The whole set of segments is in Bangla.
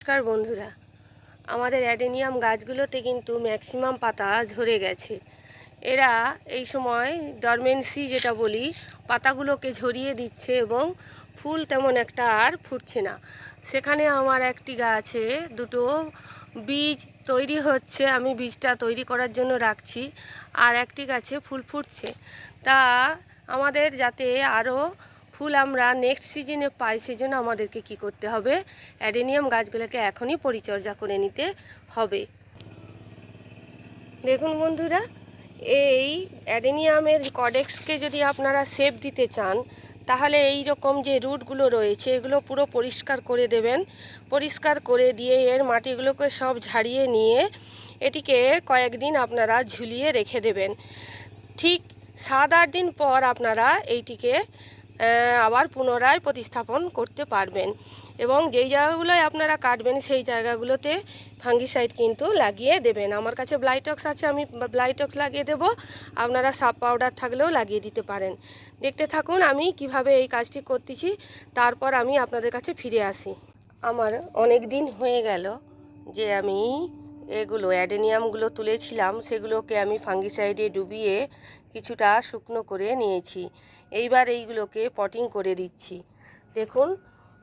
নমস্কার বন্ধুরা, আমাদের অ্যাডেনিয়াম গাছগুলোতে কিন্তু ম্যাক্সিমাম পাতা ঝরে গেছে। এরা এই সময় ডরমেন্সি যেটা বলি, পাতাগুলোকে ঝরিয়ে দিচ্ছে এবং ফুল তেমন একটা আর ফুটছে না। সেখানে আমার একটি গাছে দুটো বীজ তৈরি হচ্ছে, আমি বীজটা তৈরি করার জন্য রাখছি, আর একটি গাছে ফুল ফুটছে। তা আমাদের যাতে আরও ফুল আমরা নেক্সট সিজনে পাই, সেজন্য আমাদেরকে কি করতে হবে, অ্যাডেনিয়াম গাছগুলোকে এখনই পরিচর্যা করে নিতে হবে। দেখুন বন্ধুরা, এই অ্যাডেনিয়ামের কডেক্সকে যদি আপনারা শেপ দিতে চান, তাহলে এই রকম যে রুটগুলো রয়েছে এগুলো পুরো পরিষ্কার করে দেবেন। পরিষ্কার করে দিয়ে এর মাটিগুলোকে সব ঝাড়িয়ে নিয়ে এটিকে কয়েকদিন আপনারা ঝুলিয়ে রেখে দেবেন। ঠিক 7-8 দিন পর আপনারা এইটিকে আবার পুনরায় প্রতিস্থাপন করতে পারবেন। এবং যেই জায়গাগুলোয় আপনারা কাটবেন সেই জায়গাগুলোতে ফাঙ্গিসাইড কিন্তু লাগিয়ে দেবেন। আমার কাছে ব্লাইটক্স আছে, আমি ব্লাইটক্স লাগিয়ে দেব। আপনারা সাব পাউডার থাকলেও লাগিয়ে দিতে পারেন। দেখতে থাকুন আমি কিভাবে এই কাজটি করতেছি, তারপর আমি আপনাদের কাছে ফিরে আসি। আমার অনেক দিন হয়ে গেল যে আমি এগুলো অ্যাডেনিয়ামগুলো তুলেছিলাম, সেগুলোকে আমি ফাঙ্গিসাইডে ডুবিয়ে কিছুটা শুকনো করে নিয়েছি। এইবার এইগুলোকে পটিং করে দিচ্ছি। দেখুন,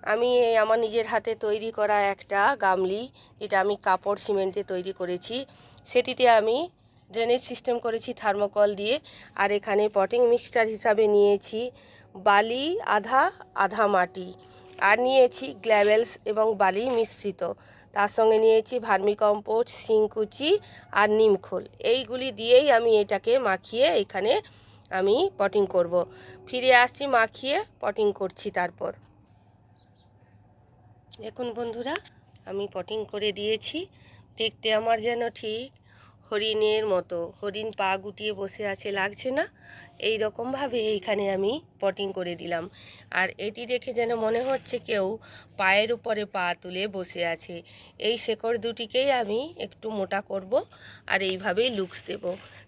আমি আমার নিজের হাতে তৈরি করা একটা গামলি, যেটা আমি কাপড় সিমেন্টে তৈরি করেছি, সেটিতে আমি ড্রেনেজ সিস্টেম করেছি থার্মোকল দিয়ে। আর এখানে পটিং মিক্সচার হিসাবে নিয়েছি বালি আধা আধা মাটি, আর নিয়েছি গ্ল্যাভেলস এবং বালি মিশ্রিত। তার সঙ্গে নিয়েছি ভার্মিকম্পোস্ট, শিংকুচি আর নিমখোল। এইগুলি দিয়েই আমি এটাকে মাখিয়ে এখানে আমি পটিং করব। ফিরে আসছি, মাখিয়ে পটিং করছি। তারপর দেখুন বন্ধুরা, আমি পটিং করে দিয়েছি। দেখতে আমার যেন ঠিক হরিণের মতো, হরিণ পা গুটিয়ে বসে আছে, লাগছে না? এই রকমভাবে এইখানে আমি পটিং করে দিলাম। আর এটি দেখে যেন মনে হচ্ছে কেউ পায়ের উপরে পা তুলে বসে আছে। এই শেকড় দুটিকেই আমি একটু মোটা করব আর এইভাবেই লুকস দেব।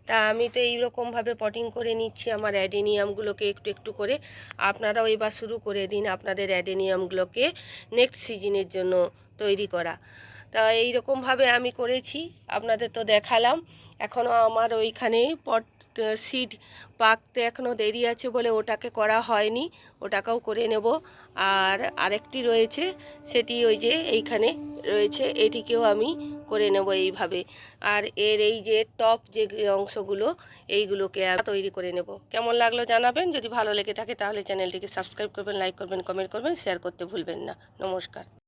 তা আমি তো এই রকমভাবে পটিং করে নিচ্ছি আমার অ্যাডেনিয়ামগুলোকে একটু একটু করে। আপনারাও এবার শুরু করে দিন আপনাদের অ্যাডেনিয়ামগুলোকে নেক্সট সিজনের জন্য তৈরি করা। তা এই রকমভাবে আমি করেছি, আপনাদের তো দেখালাম। এখনও আমার ওইখানে পট সিড পাকতে এখনও দেরি আছে বলে ওটাকে করা হয়নি, ওটাকেও করে নেব। আর আরেকটি রয়েছে, সেটি ওই যে এইখানে রয়েছে, এটিকেও আমি করে নেব এইভাবে। আর এর এই যে টপ যে অংশগুলো, এইগুলোকে তৈরি করে নেব। কেমন লাগলো জানাবেন। যদি ভালো লেগে থাকে তাহলে চ্যানেলটিকে সাবস্ক্রাইব করবেন, লাইক করবেন, কমেন্ট করবেন, শেয়ার করতে ভুলবেন না। নমস্কার।